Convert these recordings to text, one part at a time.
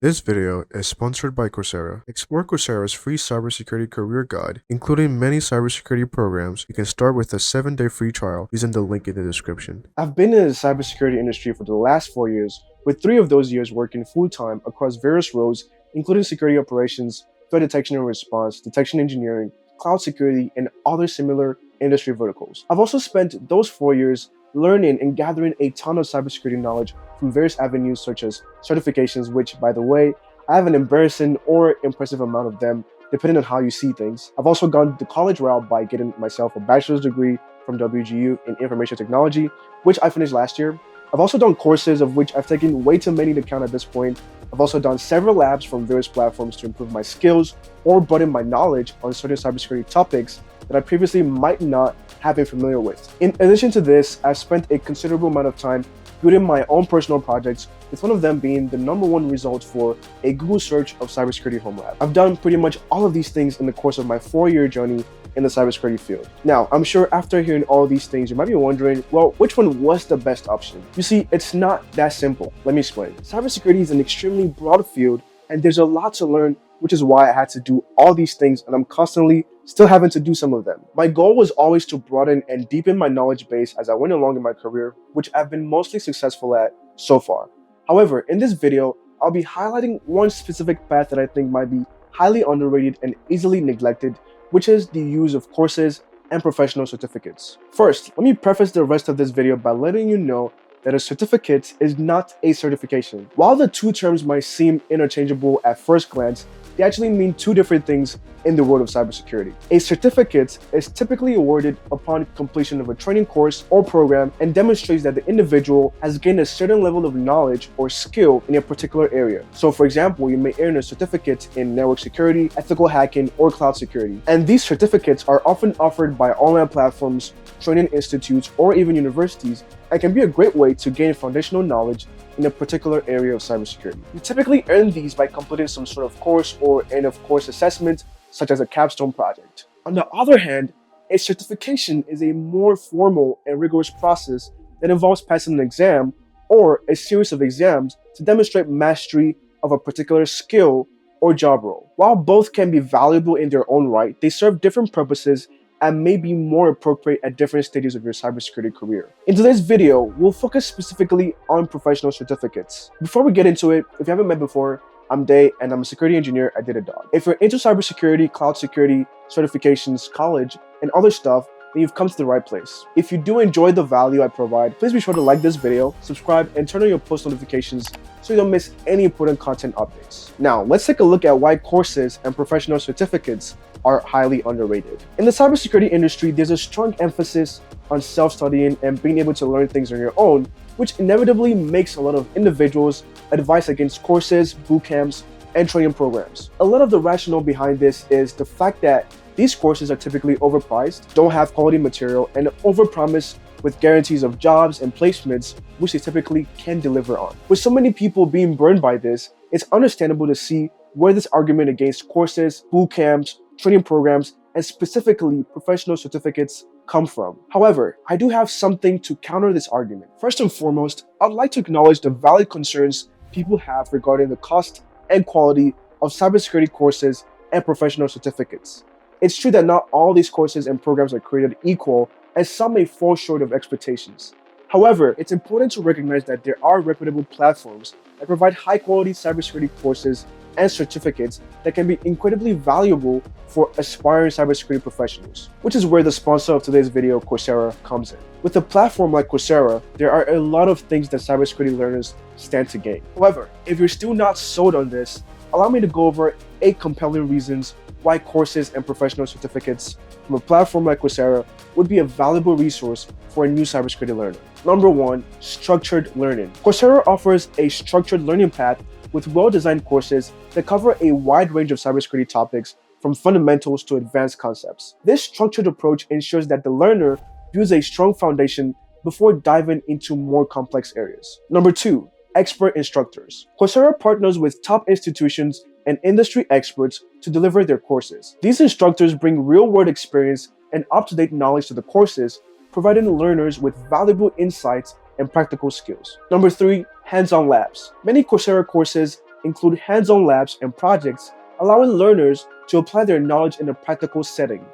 This video is sponsored by Coursera. Explore Coursera's free cybersecurity career guide, including many cybersecurity programs. You can start with a 7-day free trial using the link in the description. I've been in the cybersecurity industry for the last 4 years, with 3 of those years working full-time across various roles, including security operations, threat detection and response, detection engineering, cloud security, and other similar industry verticals. I've also spent those 4 years learning and gathering a ton of cybersecurity knowledge from various avenues such as certifications, which, by the way, I have an embarrassing or impressive amount of them, depending on how you see things. I've also gone the college route by getting myself a bachelor's degree from WGU in information technology, which I finished last year. I've also done courses, of which I've taken way too many to count at this point. I've also done several labs from various platforms to improve my skills or broaden my knowledge on certain cybersecurity topics that I previously might not have been familiar with. In addition to this, I've spent a considerable amount of time building my own personal projects, with one of them being the #1 result for a Google search of cybersecurity home lab. I've done pretty much all of these things in the course of my 4-year journey in the cybersecurity field. Now, I'm sure after hearing all these things, you might be wondering, well, which one was the best option? You see, it's not that simple. Let me explain. Cybersecurity is an extremely broad field, and there's a lot to learn, which is why I had to do all these things, and I'm constantly still having to do some of them. My goal was always to broaden and deepen my knowledge base as I went along in my career, which I've been mostly successful at so far. However, in this video, I'll be highlighting one specific path that I think might be highly underrated and easily neglected, which is the use of courses and professional certificates. First, let me preface the rest of this video by letting you know that a certificate is not a certification. While the two terms might seem interchangeable at first glance, they actually mean two different things in the world of cybersecurity. A certificate is typically awarded upon completion of a training course or program and demonstrates that the individual has gained a certain level of knowledge or skill in a particular area. So for example, you may earn a certificate in network security, ethical hacking, or cloud security. And these certificates are often offered by online platforms, training institutes, or even universities, and can be a great way to gain foundational knowledge in a particular area of cybersecurity. You typically earn these by completing some sort of course or end-of-course assessment, such as a capstone project. On the other hand, a certification is a more formal and rigorous process that involves passing an exam or a series of exams to demonstrate mastery of a particular skill or job role. While both can be valuable in their own right, they serve different purposes and may be more appropriate at different stages of your cybersecurity career. In today's video, we'll focus specifically on professional certificates. Before we get into it, if you haven't met before, I'm Day, and I'm a security engineer at Datadog. If you're into cybersecurity, cloud security, certifications, college, and other stuff, then you've come to the right place. If you do enjoy the value I provide, please be sure to like this video, subscribe, and turn on your post notifications so you don't miss any important content updates. Now, let's take a look at why courses and professional certificates are highly underrated. In the cybersecurity industry, there's a strong emphasis on self-studying and being able to learn things on your own, which inevitably makes a lot of individuals advise against courses, boot camps, and training programs. A lot of the rationale behind this is the fact that these courses are typically overpriced, don't have quality material, and overpromise with guarantees of jobs and placements, which they typically can deliver on. With so many people being burned by this, it's understandable to see where this argument against courses, boot camps, training programs, and specifically professional certificates come from. However, I do have something to counter this argument. First and foremost, I'd like to acknowledge the valid concerns people have regarding the cost and quality of cybersecurity courses and professional certificates. It's true that not all these courses and programs are created equal, and some may fall short of expectations. However, it's important to recognize that there are reputable platforms that provide high-quality cybersecurity courses and certificates that can be incredibly valuable for aspiring cybersecurity professionals, which is where the sponsor of today's video, Coursera, comes in. With a platform like Coursera, there are a lot of things that cybersecurity learners stand to gain. However, if you're still not sold on this, allow me to go over 8 compelling reasons why courses and professional certificates from a platform like Coursera would be a valuable resource for a new cybersecurity learner. Number 1, structured learning. Coursera offers a structured learning path with well-designed courses that cover a wide range of cybersecurity topics, from fundamentals to advanced concepts. This structured approach ensures that the learner builds a strong foundation before diving into more complex areas. Number 2, expert instructors. Coursera partners with top institutions and industry experts to deliver their courses. These instructors bring real-world experience and up-to-date knowledge to the courses, providing learners with valuable insights and practical skills. Number 3, hands-on labs. Many Coursera courses include hands-on labs and projects, allowing learners to apply their knowledge in a practical setting.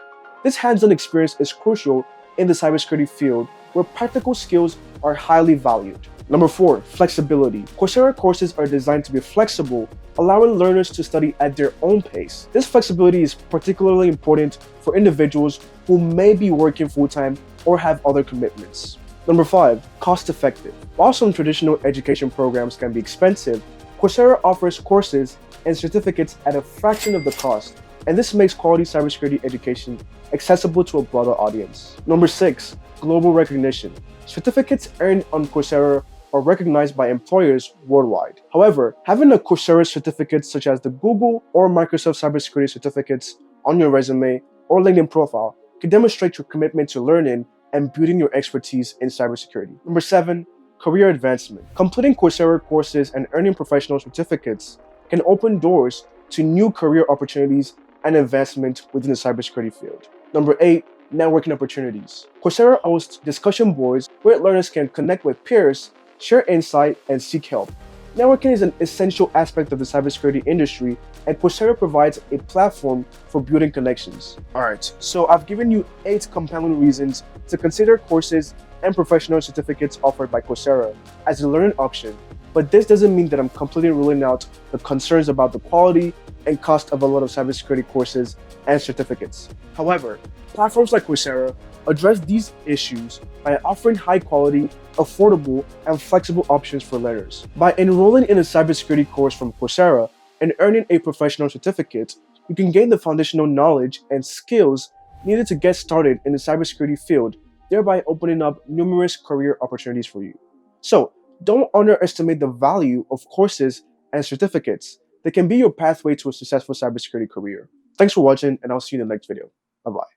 This hands-on experience is crucial in the cybersecurity field, where practical skills are highly valued. Number 4, flexibility. Coursera courses are designed to be flexible, allowing learners to study at their own pace. This flexibility is particularly important for individuals who may be working full-time or have other commitments. Number 5, cost-effective. While some traditional education programs can be expensive, Coursera offers courses and certificates at a fraction of the cost, and this makes quality cybersecurity education accessible to a broader audience. Number 6, global recognition. Certificates earned on Coursera are recognized by employers worldwide. However, having a Coursera certificate such as the Google or Microsoft cybersecurity certificates on your resume or LinkedIn profile can demonstrate your commitment to learning and building your expertise in cybersecurity. Number 7, career advancement. Completing Coursera courses and earning professional certificates can open doors to new career opportunities and advancement within the cybersecurity field. Number 8, networking opportunities. Coursera hosts discussion boards where learners can connect with peers, share insight, and seek help. Networking is an essential aspect of the cybersecurity industry, and Coursera provides a platform for building connections. Alright, so I've given you 8 compelling reasons to consider courses and professional certificates offered by Coursera as a learning option, but this doesn't mean that I'm completely ruling out the concerns about the quality and cost of a lot of cybersecurity courses and certificates. However, platforms like Coursera address these issues by offering high-quality, affordable, and flexible options for learners. By enrolling in a cybersecurity course from Coursera and earning a professional certificate, you can gain the foundational knowledge and skills needed to get started in the cybersecurity field, thereby opening up numerous career opportunities for you. So, don't underestimate the value of courses and certificates that can be your pathway to a successful cybersecurity career. Thanks for watching, and I'll see you in the next video. Bye-bye.